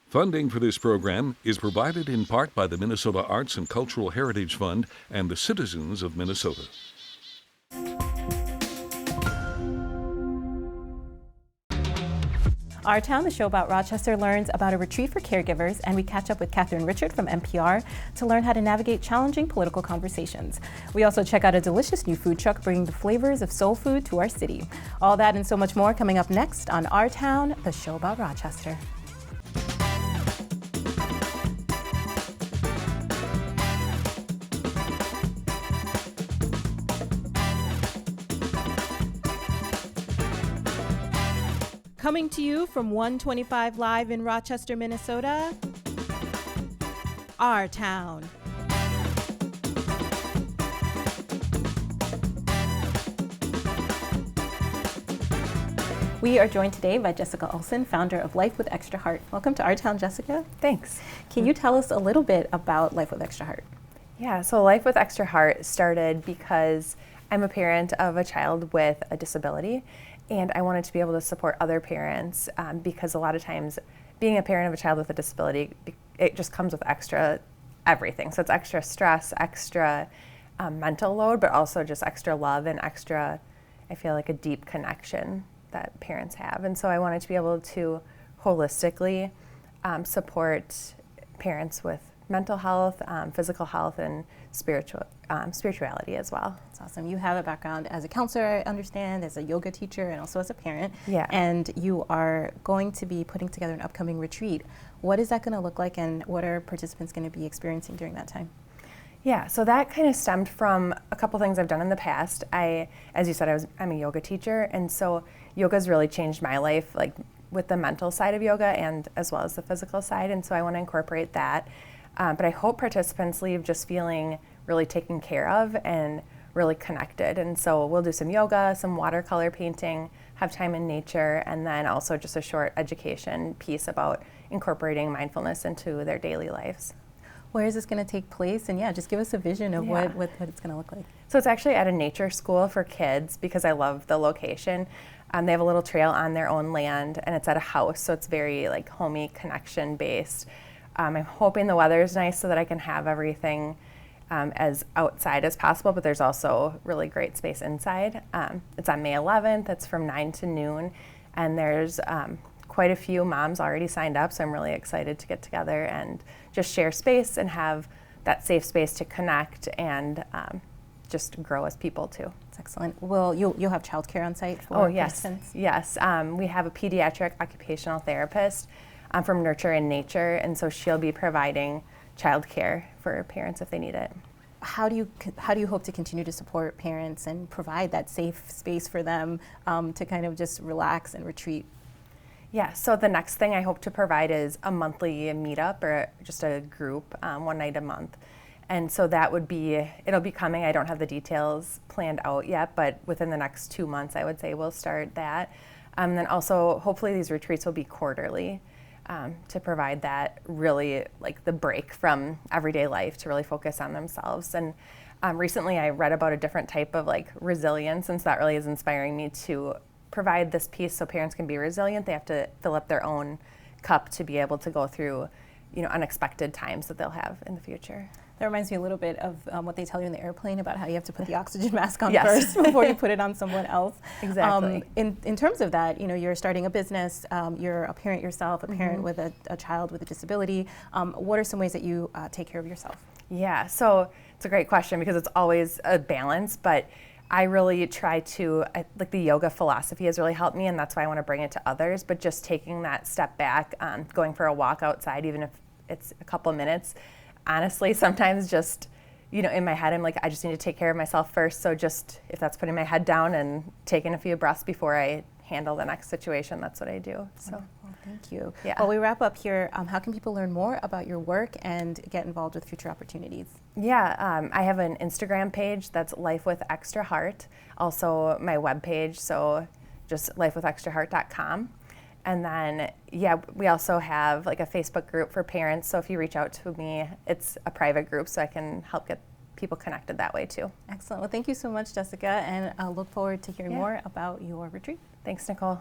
Funding for this program is provided in part by the Minnesota Arts and Cultural Heritage Fund and the citizens of Minnesota. Our Town, the show about Rochester, learns about a retreat for caregivers, and we catch up with Richert from NPR to learn how to navigate challenging political conversations. We also check out a delicious new food truck bringing the flavors of soul food to our city. All that and so much more coming up next on Our Town, the show about Rochester. Coming to you from 125 Live in Rochester, Minnesota, Our Town. We are joined today by Jessica Olson, founder of Life with Extra Heart. Welcome to Our Town, Jessica. Thanks. Can you tell us a little bit about Life with Extra Heart? Yeah, so Life with Extra Heart started because I'm a parent of a child with a disability, and I wanted to be able to support other parents because a lot of times being a parent of a child with a disability, it just comes with extra everything. So it's extra stress, extra mental load, but also just extra love and extra, I feel like, a deep connection that parents have. And so I wanted to be able to holistically support parents with mental health, physical health, and spirituality as well. That's awesome. You have a background as a counselor, I understand, as a yoga teacher, and also as a parent. Yeah. And you are going to be putting together an upcoming retreat. What is that going to look like, and what are participants going to be experiencing during that time? Yeah, so that kind of stemmed from a couple things I've done in the past. As you said, I'm a yoga teacher, and so yoga's really changed my life, like with the mental side of yoga and as well as the physical side, and so I want to incorporate that. But I hope participants leave just feeling really taken care of and really connected. And so we'll do some yoga, some watercolor painting, have time in nature, and then also just a short education piece about incorporating mindfulness into their daily lives. Where is this going to take place? And yeah, just give us a vision of what it's going to look like. So it's actually at a nature school for kids because I love the location. They have a little trail on their own land, and it's at a house, so it's very like homey, connection based. I'm hoping the weather is nice so that I can have everything as outside as possible, but there's also really great space inside. It's on May 11th, it's from 9 to noon, and there's quite a few moms already signed up, so I'm really excited to get together and just share space and have that safe space to connect and just grow as people too. That's excellent. Well, you'll have childcare on site for participants? Yes. We have a pediatric occupational therapist from Nurture and Nature, and so she'll be providing childcare for parents if they need it. How do you hope to continue to support parents and provide that safe space for them to kind of just relax and retreat? Yeah, so the next thing I hope to provide is a monthly meetup or just a group, one night a month. And so it'll be coming. I don't have the details planned out yet, but within the next 2 months, I would say we'll start that. Then also, hopefully these retreats will be quarterly to provide that really like the break from everyday life to really focus on themselves. And recently I read about a different type of like resilience, and so that really is inspiring me to provide this piece so parents can be resilient. They have to fill up their own cup to be able to go through, unexpected times that they'll have in the future. That reminds me a little bit of what they tell you in the airplane about how you have to put the oxygen mask on Yes. first before you put it on someone else. Exactly. In terms of that, you're starting a business, you're a parent yourself, a parent with a child with a disability. What are some ways that you take care of yourself? Yeah, so it's a great question because it's always a balance, but I really try to, like the yoga philosophy has really helped me, and that's why I want to bring it to others, but just taking that step back, going for a walk outside, even if it's a couple minutes, honestly, sometimes just, in my head, I'm like, I just need to take care of myself first. So just, if that's putting my head down and taking a few breaths before I handle the next situation, that's what I do. So, well, thank you. Yeah. Well, we wrap up here. How can people learn more about your work and get involved with future opportunities? Yeah, I have an Instagram page that's Life with Extra Heart. Also my webpage, so just lifewithextraheart.com. And then, we also have like a Facebook group for parents. So if you reach out to me, it's a private group, so I can help get people connected that way too. Excellent. Well, thank you so much, Jessica, and I look forward to hearing more about your retreat. Thanks, Nicole.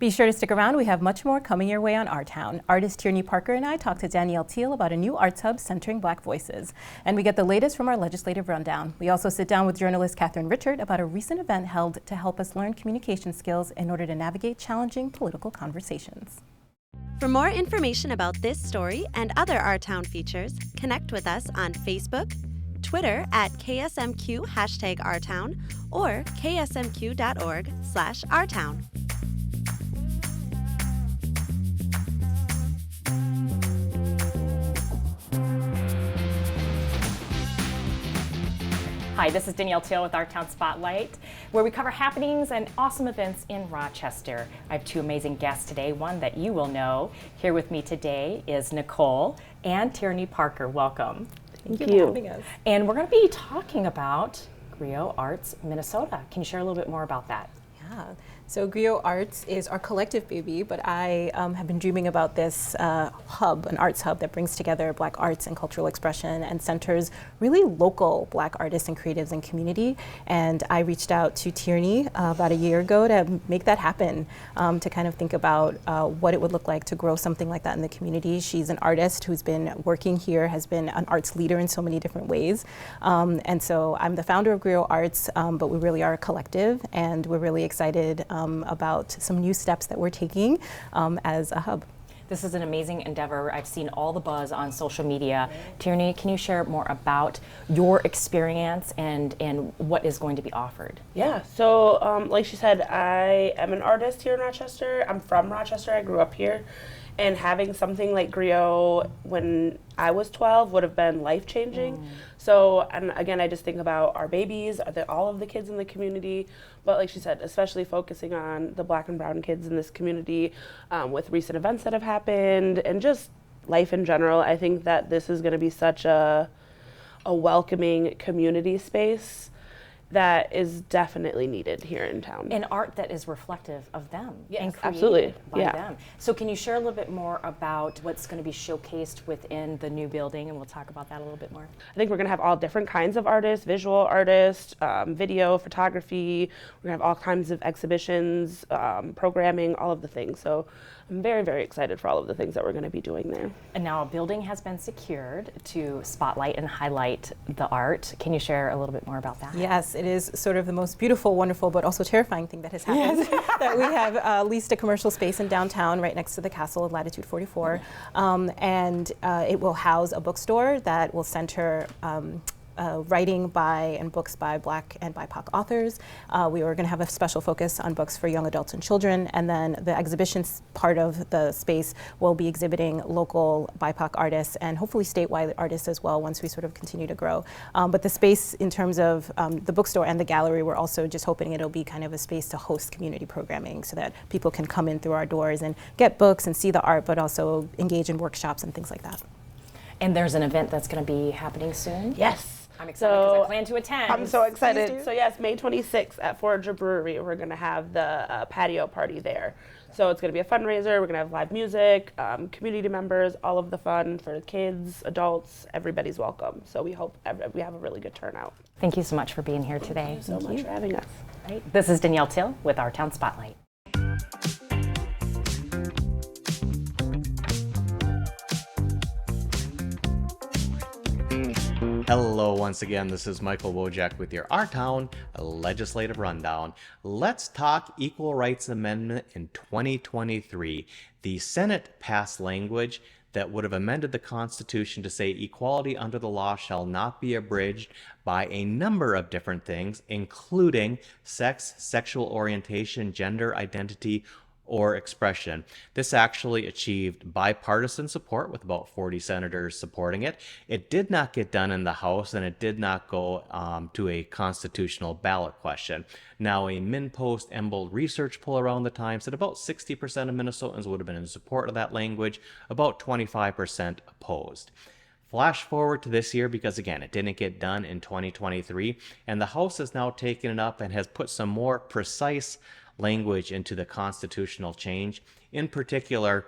Be sure to stick around. We have much more coming your way on Our Town. Artist Tierney Parker and I talk to Danielle Teal about a new arts hub centering Black voices. And we get the latest from our legislative rundown. We also sit down with journalist Richert about a recent event held to help us learn communication skills in order to navigate challenging political conversations. For more information about this story and other Our Town features, connect with us on Facebook, Twitter at KSMQ #OurTown or ksmq.org/OurTown. Hi, this is Danielle Teal with Our Town Spotlight, where we cover happenings and awesome events in Rochester. I have two amazing guests today, one that you will know. Here with me today is Nicole and Tierney Parker. Welcome. Thank you for having us. And we're going to be talking about Grio Arts, Minnesota. Can you share a little bit more about that? Yeah. So Grio Arts is our collective baby, but I have been dreaming about this hub, an arts hub that brings together Black arts and cultural expression and centers really local Black artists and creatives and community. And I reached out to Tierney about a year ago to make that happen, to kind of think about what it would look like to grow something like that in the community. She's an artist who's been working here, has been an arts leader in so many different ways. And so I'm the founder of Grio Arts, but we really are a collective, and we're really excited about some new steps that we're taking as a hub. This is an amazing endeavor. I've seen all the buzz on social media. Tierney, can you share more about your experience and what is going to be offered? Yeah, so like she said, I am an artist here in Rochester. I'm from Rochester. I grew up here. And having something like Grio when I was 12 would have been life-changing. So, and again, I just think about our babies, all of the kids in the community, but like she said, especially focusing on the Black and brown kids in this community with recent events that have happened and just life in general. I think that this is going to be such a welcoming community space that is definitely needed here in town. And art that is reflective of them. Yes, and created absolutely. by them. So can you share a little bit more about what's going to be showcased within the new building, and we'll talk about that a little bit more. I think we're going to have all different kinds of artists, visual artists, video, photography. We're going to have all kinds of exhibitions, programming, all of the things. So I'm very, very excited for all of the things that we're going to be doing there. And now a building has been secured to spotlight and highlight the art. Can you share a little bit more about that? Yes, it is sort of the most beautiful, wonderful, but also terrifying thing that has happened. That we have leased a commercial space in downtown right next to the castle at Latitude 44. And it will house a bookstore that will center writing by and books by Black and BIPOC authors. We are going to have a special focus on books for young adults and children, and then the exhibitions part of the space will be exhibiting local BIPOC artists and hopefully statewide artists as well once we sort of continue to grow. But the space in terms of the bookstore and the gallery, we're also just hoping it'll be kind of a space to host community programming so that people can come in through our doors and get books and see the art, but also engage in workshops and things like that. And there's an event that's going to be happening soon? Yes. I'm excited because I plan to attend. I'm so excited. So yes, May 26th at Forager Brewery, we're going to have the patio party there. So it's going to be a fundraiser. We're going to have live music, community members, all of the fun for kids, adults. Everybody's welcome. So we hope we have a really good turnout. Thank you so much for being here today. Thank you so much for having us. Right. This is Danielle Teal with Our Town Spotlight. Hello once again, this is Michael Wojcik with your Our Town Legislative Rundown. Let's talk Equal Rights Amendment in 2023. The Senate passed language that would have amended the Constitution to say equality under the law shall not be abridged by a number of different things, including sex, sexual orientation, gender identity, or expression. This actually achieved bipartisan support with about 40 senators supporting it. It did not get done in the House, and it did not go to a constitutional ballot question. Now, a MinnPost Emble research poll around the time said about 60% of Minnesotans would have been in support of that language, about 25% opposed. Flash forward to this year, because again, it didn't get done in 2023, and the House has now taken it up and has put some more precise language into the constitutional change. In particular,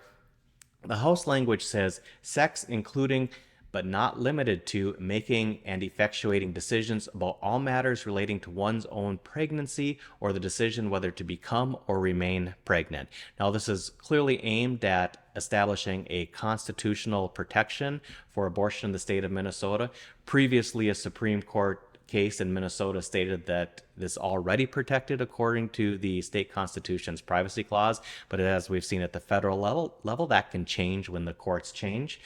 the House language says sex, including but not limited to making and effectuating decisions about all matters relating to one's own pregnancy or the decision whether to become or remain pregnant. Now, this is clearly aimed at establishing a constitutional protection for abortion in the state of Minnesota. Previously, a Supreme Court case in Minnesota stated that this already protected according to the state constitution's privacy clause, but as we've seen at the federal level, that can change when the courts change.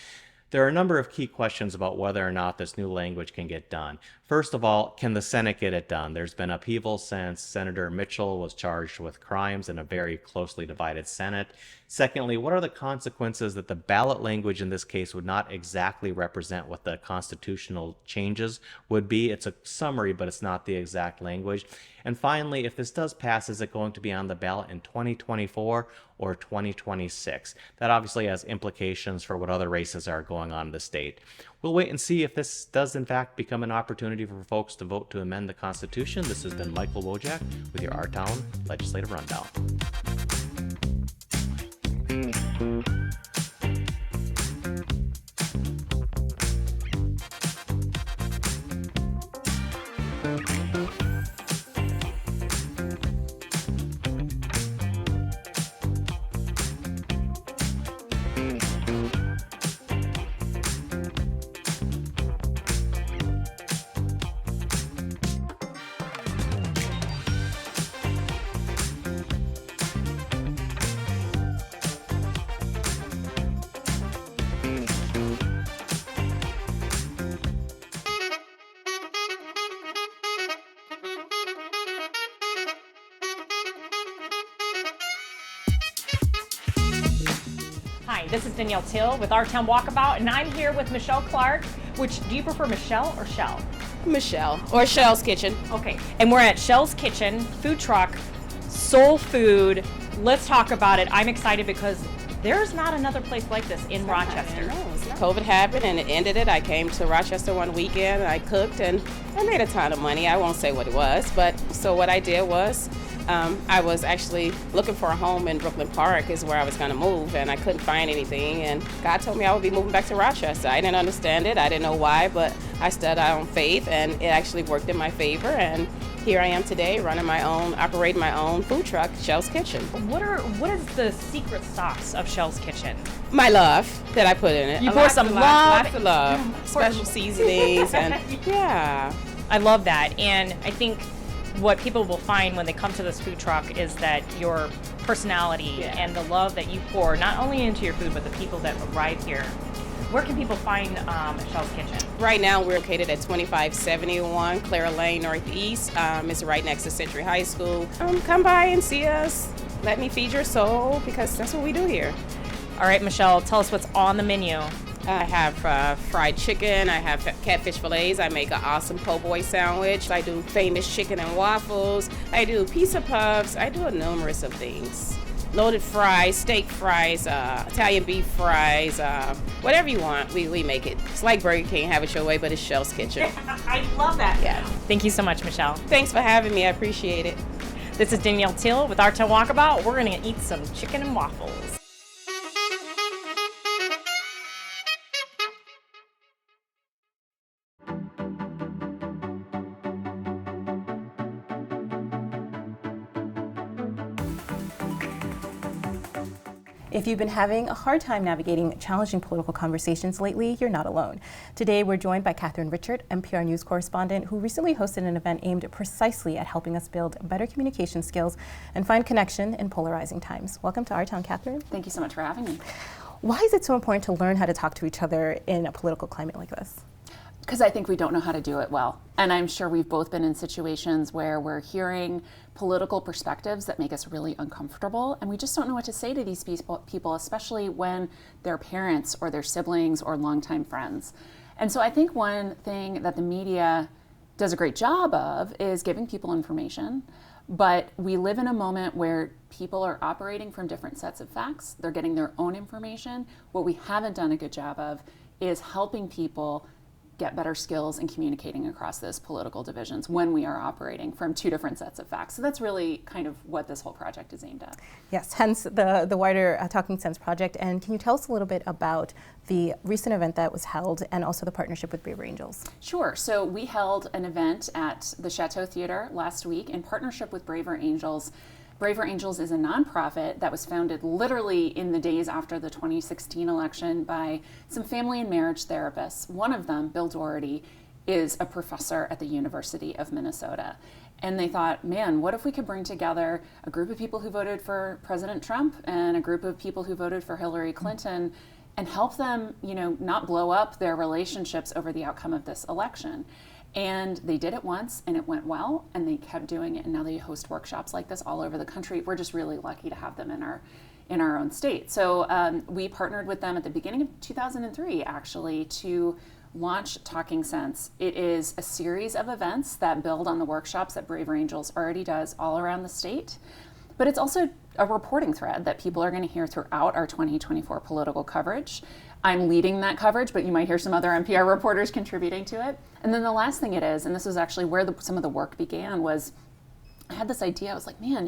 There are a number of key questions about whether or not this new language can get done. First of all, can the Senate get it done? There's been upheaval since Senator Mitchell was charged with crimes in a very closely divided Senate. Secondly, what are the consequences that the ballot language in this case would not exactly represent what the constitutional changes would be? It's a summary, but it's not the exact language. And finally, if this does pass, is it going to be on the ballot in 2024 or 2026? That obviously has implications for what other races are going on in the state. We'll wait and see if this does in fact become an opportunity for folks to vote to amend the Constitution. This has been Michael Wojcik with your Our Town Legislative Rundown. Hi, this is Danielle Till with Our Town Walkabout, and I'm here with Michelle Clark. Which, do you prefer Michelle or Shell? Michelle, or Shell's Kitchen. Okay, and we're at Shell's Kitchen, food truck, soul food. Let's talk about it. I'm excited because there's not another place like this in Rochester. COVID happened and it ended it. I came to Rochester one weekend, I cooked, and I made a ton of money. I won't say what it was, but so what I did was I was actually looking for a home in Brooklyn Park is where I was going to move, and I couldn't find anything, and God told me I would be moving back to Rochester. I didn't understand it. I didn't know why, but I stood out on faith, and it actually worked in my favor, and here I am today operating my own food truck, Shell's Kitchen. What is the secret sauce of Shell's Kitchen? My love that I put in it. You pour some love. Lots of love. Special seasonings, and yeah. I love that, and I think what people will find when they come to this food truck is that your personality and the love that you pour not only into your food but the people that arrive here. Where can people find Shell's Kitchen? Right now we're located at 2571 Clara Lane Northeast. It's right next to Century High School. Come by and see us. Let me feed your soul, because that's what we do here. All right, Michelle, tell us what's on the menu. I have fried chicken, I have catfish fillets, I make an awesome po' boy sandwich, I do famous chicken and waffles, I do pizza puffs, I do a numerous of things. Loaded fries, steak fries, Italian beef fries, whatever you want, we make it. It's like Burger King, have it your way, but it's Shell's Kitchen. I love that. Yeah. Thank you so much, Michelle. Thanks for having me, I appreciate it. This is Danielle Till with Our Town Walkabout. We're gonna eat some chicken and waffles. If you've been having a hard time navigating challenging political conversations lately, you're not alone. Today, we're joined by Richert, NPR News correspondent, who recently hosted an event aimed precisely at helping us build better communication skills and find connection in polarizing times. Welcome to Our Town, Catherine. Thank you so much for having me. Why is it so important to learn how to talk to each other in a political climate like this? Because I think we don't know how to do it well. And I'm sure we've both been in situations where we're hearing political perspectives that make us really uncomfortable, and we just don't know what to say to these people, especially when they're parents or their siblings or longtime friends. And so I think one thing that the media does a great job of is giving people information, but we live in a moment where people are operating from different sets of facts. They're getting their own information. What we haven't done a good job of is helping people get better skills in communicating across those political divisions when we are operating from two different sets of facts. So that's really kind of what this whole project is aimed at. Yes, hence the wider Talking Sense project. And can you tell us a little bit about the recent event that was held and also the partnership with Braver Angels? Sure. So we held an event at the Chateau Theater last week in partnership with Braver Angels. Braver Angels is a nonprofit that was founded literally in the days after the 2016 election by some family and marriage therapists. One of them, Bill Doherty, is a professor at the University of Minnesota. And they thought, man, what if we could bring together a group of people who voted for President Trump and a group of people who voted for Hillary Clinton and help them, not blow up their relationships over the outcome of this election. And they did it once and it went well, and they kept doing it, and now they host workshops like this all over the country. We're just really lucky to have them in our own state. So we partnered with them at the beginning of 2003 actually to launch Talking Sense. It is a series of events that build on the workshops that Braver Angels already does all around the state. But it's also a reporting thread that people are going to hear throughout our 2024 political coverage. I'm leading that coverage, but you might hear some other NPR reporters contributing to it. And then the last thing it is, and this is actually where some of the work began, was I had this idea. I was like, man,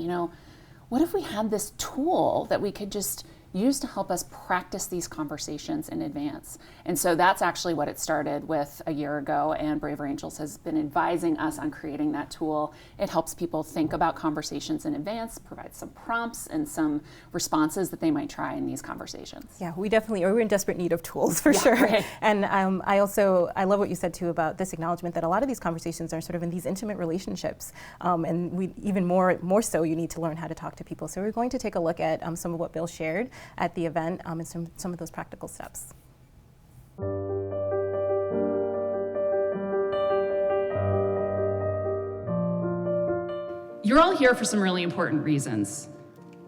what if we had this tool that we could just use to help us practice these conversations in advance? And so that's actually what it started with a year ago, and Braver Angels has been advising us on creating that tool. It helps people think about conversations in advance, provides some prompts and some responses that they might try in these conversations. Yeah, we're in desperate need of tools for sure. Right. And I love what you said too about this acknowledgement that a lot of these conversations are sort of in these intimate relationships, and we even more so you need to learn how to talk to people. So we're going to take a look at some of what Bill shared at the event and some of those practical steps. You're all here for some really important reasons.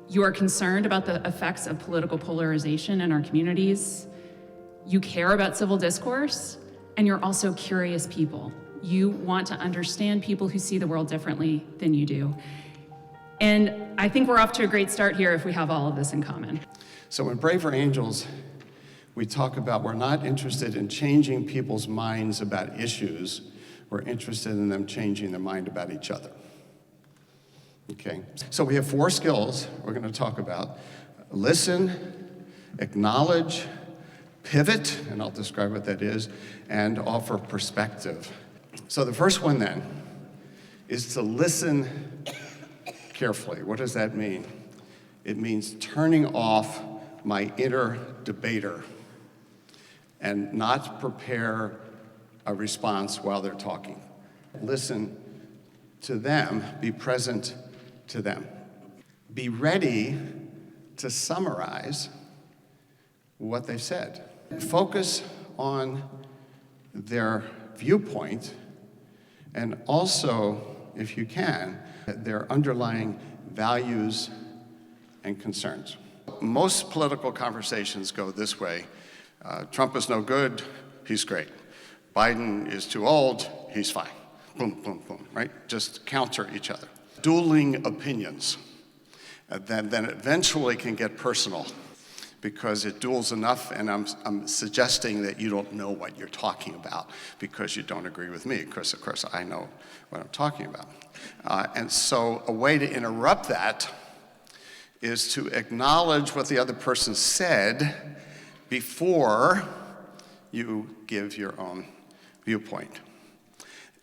You are concerned about the effects of political polarization in our communities. You care about civil discourse, and you're also curious people. You want to understand people who see the world differently than you do. And I think we're off to a great start here if we have all of this in common. So in Braver Angels, we talk about we're not interested in changing people's minds about issues. We're interested in them changing their mind about each other. Okay, so we have 4 skills we're going to talk about. Listen, acknowledge, pivot, and I'll describe what that is, and offer perspective. So the first one then is to listen carefully. What does that mean? It means turning off my inner debater and not prepare a response while they're talking. Listen to them, be present to them. Be ready to summarize what they've said. Focus on their viewpoint and also, if you can, their underlying values and concerns. Most political conversations go this way. Trump is no good, he's great. Biden is too old, he's fine. Boom, boom, boom, right? Just counter each other. Dueling opinions then eventually can get personal because it duels enough, and I'm suggesting that you don't know what you're talking about because you don't agree with me, because of course I know what I'm talking about. And so a way to interrupt that is to acknowledge what the other person said before you give your own viewpoint.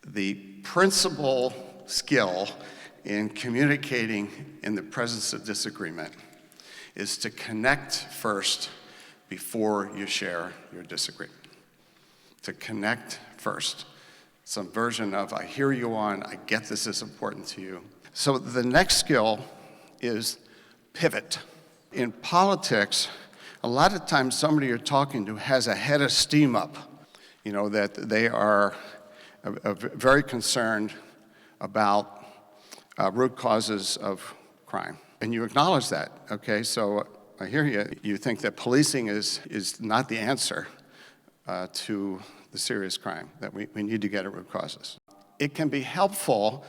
The principal skill in communicating in the presence of disagreement is to connect first before you share your disagreement. To connect first. Some version of, I hear you on, I get this is important to you. So the next skill is pivot. In politics, a lot of times somebody you're talking to has a head of steam up, that they are very concerned about root causes of crime. And you acknowledge that, okay? So I hear you. You think that policing is not the answer to the serious crime, that we need to get at root causes. It can be helpful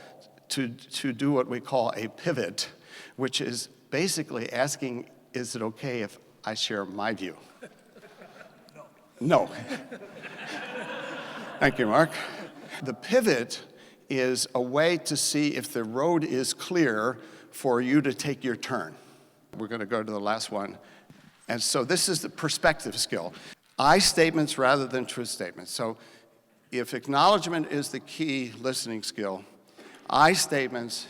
to do what we call a pivot, which is basically asking, is it okay if I share my view? No. Thank you, Mark. The pivot is a way to see if the road is clear for you to take your turn. We're going to go to the last one. And so this is the perspective skill. I statements rather than truth statements. So if acknowledgement is the key listening skill, I statements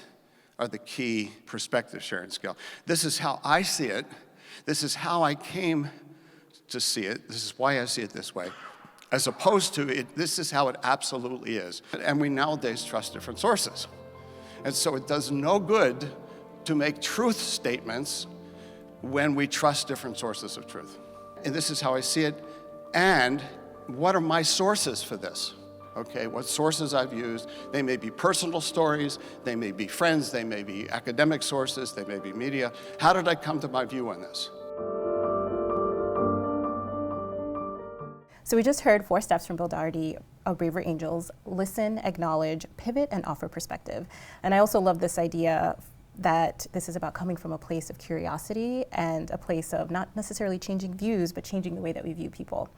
are the key perspective sharing skill. This is how I see it. This is how I came to see it. This is why I see it this way. As opposed to it, this is how it absolutely is. And we nowadays trust different sources. And so it does no good to make truth statements when we trust different sources of truth. And this is how I see it. And what are my sources for this? Okay, what sources I've used. They may be personal stories, they may be friends, they may be academic sources, they may be media. How did I come to my view on this? So we just heard 4 steps from Bill Doherty of Braver Angels: listen, acknowledge, pivot, and offer perspective. And I also love this idea that this is about coming from a place of curiosity and a place of not necessarily changing views, but changing the way that we view people.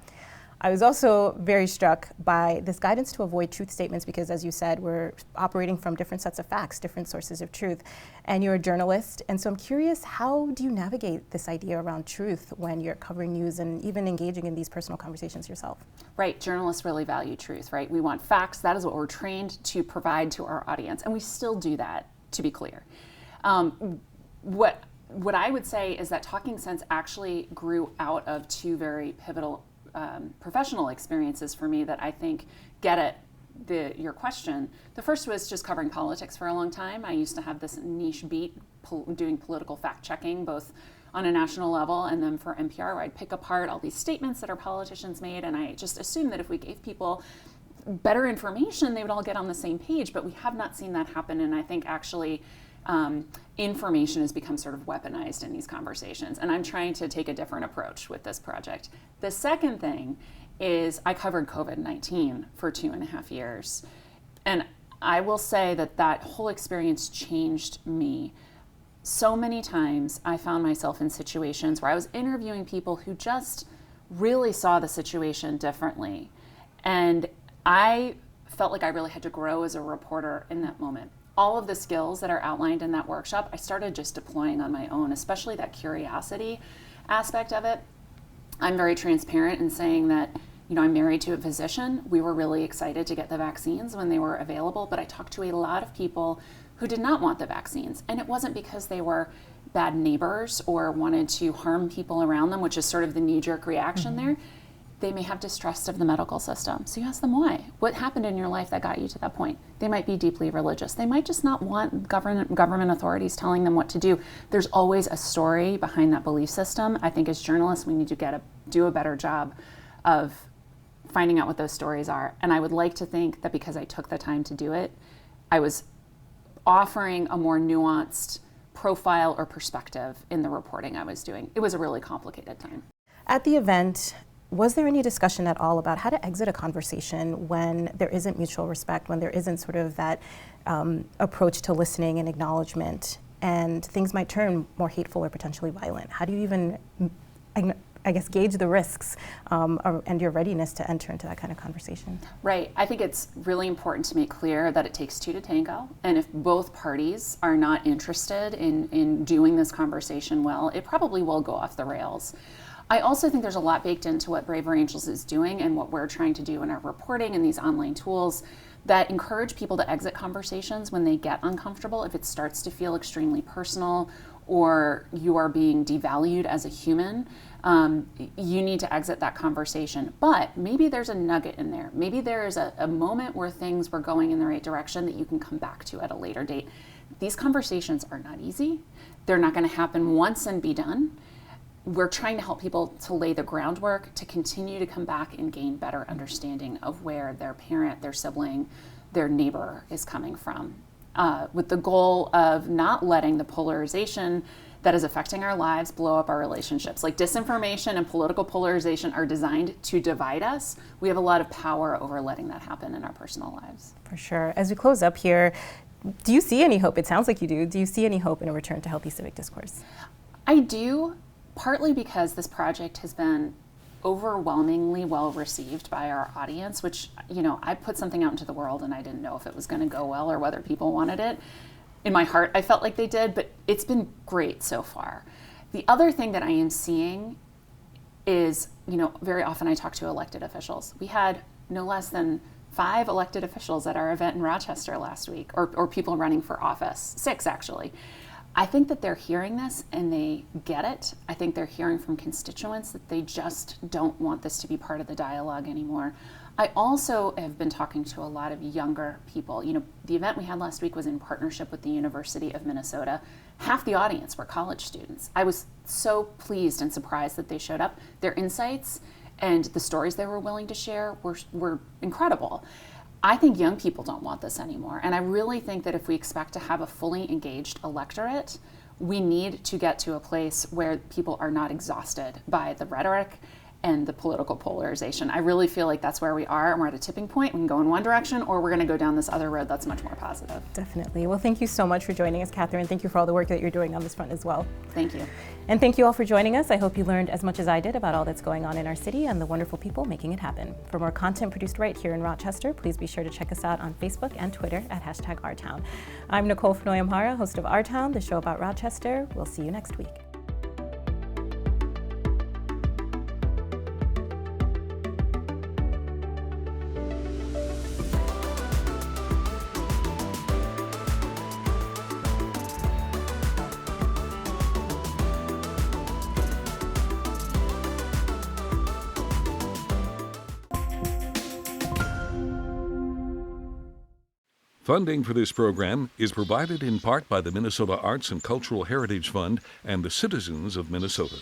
I was also very struck by this guidance to avoid truth statements because, as you said, we're operating from different sets of facts, different sources of truth. And you're a journalist, and so I'm curious, how do you navigate this idea around truth when you're covering news and even engaging in these personal conversations yourself? Right, journalists really value truth, right? We want facts. That is what we're trained to provide to our audience, and we still do that, to be clear. What I would say is that Talking Sense actually grew out of 2 very pivotal professional experiences for me that I think get at your question. The first was just covering politics for a long time. I used to have this niche beat doing political fact checking, both on a national level and then for NPR, where I'd pick apart all these statements that our politicians made, and I just assumed that if we gave people better information, they would all get on the same page, but we have not seen that happen, and I think actually information has become sort of weaponized in these conversations, and I'm trying to take a different approach with this project. The second thing is I covered COVID-19 for 2.5 years, and I will say that that whole experience changed me. So many times I found myself in situations where I was interviewing people who just really saw the situation differently, and I felt like I really had to grow as a reporter in that moment. All of the skills that are outlined in that workshop, I started just deploying on my own, especially that curiosity aspect of it. I'm very transparent in saying that, I'm married to a physician. We were really excited to get the vaccines when they were available, but I talked to a lot of people who did not want the vaccines. And it wasn't because they were bad neighbors or wanted to harm people around them, which is sort of the knee-jerk reaction there. They may have distrust of the medical system. So you ask them why. What happened in your life that got you to that point? They might be deeply religious. They might just not want government authorities telling them what to do. There's always a story behind that belief system. I think as journalists, we need to do a better job of finding out what those stories are. And I would like to think that because I took the time to do it, I was offering a more nuanced profile or perspective in the reporting I was doing. It was a really complicated time. At the event, was there any discussion at all about how to exit a conversation when there isn't mutual respect, when there isn't sort of that approach to listening and acknowledgement, and things might turn more hateful or potentially violent? How do you even, gauge the risks and your readiness to enter into that kind of conversation? Right. I think it's really important to make clear that it takes 2 to tango, and if both parties are not interested in doing this conversation well, it probably will go off the rails. I also think there's a lot baked into what Braver Angels is doing and what we're trying to do in our reporting and these online tools that encourage people to exit conversations when they get uncomfortable. If it starts to feel extremely personal or you are being devalued as a human, you need to exit that conversation. But maybe there's a nugget in there. Maybe there is a moment where things were going in the right direction that you can come back to at a later date. These conversations are not easy. They're not going to happen once and be done. We're trying to help people to lay the groundwork to continue to come back and gain better understanding of where their parent, their sibling, their neighbor is coming from, with the goal of not letting the polarization that is affecting our lives blow up our relationships. Like disinformation and political polarization are designed to divide us. We have a lot of power over letting that happen in our personal lives. For sure. As we close up here, do you see any hope? It sounds like you do. Do you see any hope in a return to healthy civic discourse? I do. Partly because this project has been overwhelmingly well received by our audience, which, I put something out into the world and I didn't know if it was going to go well or whether people wanted it. In my heart, I felt like they did, but it's been great so far. The other thing that I am seeing is, very often I talk to elected officials. We had no less than 5 elected officials at our event in Rochester last week, or people running for office, 6 actually. I think that they're hearing this and they get it. I think they're hearing from constituents that they just don't want this to be part of the dialogue anymore. I also have been talking to a lot of younger people. The event we had last week was in partnership with the University of Minnesota. Half the audience were college students. I was so pleased and surprised that they showed up. Their insights and the stories they were willing to share were incredible. I think young people don't want this anymore. And I really think that if we expect to have a fully engaged electorate, we need to get to a place where people are not exhausted by the rhetoric and the political polarization. I really feel like that's where we are, and we're at a tipping point. We can go in one direction, or we're going to go down this other road that's much more positive. Definitely. Well, thank you so much for joining us, Catherine. Thank you for all the work that you're doing on this front as well. Thank you. And thank you all for joining us. I hope you learned as much as I did about all that's going on in our city and the wonderful people making it happen. For more content produced right here in Rochester, please be sure to check us out on Facebook and Twitter at #OurTown. I'm Nicole Fnoyamhara, host of Our Town, the show about Rochester. We'll see you next week. Funding for this program is provided in part by the Minnesota Arts and Cultural Heritage Fund and the citizens of Minnesota.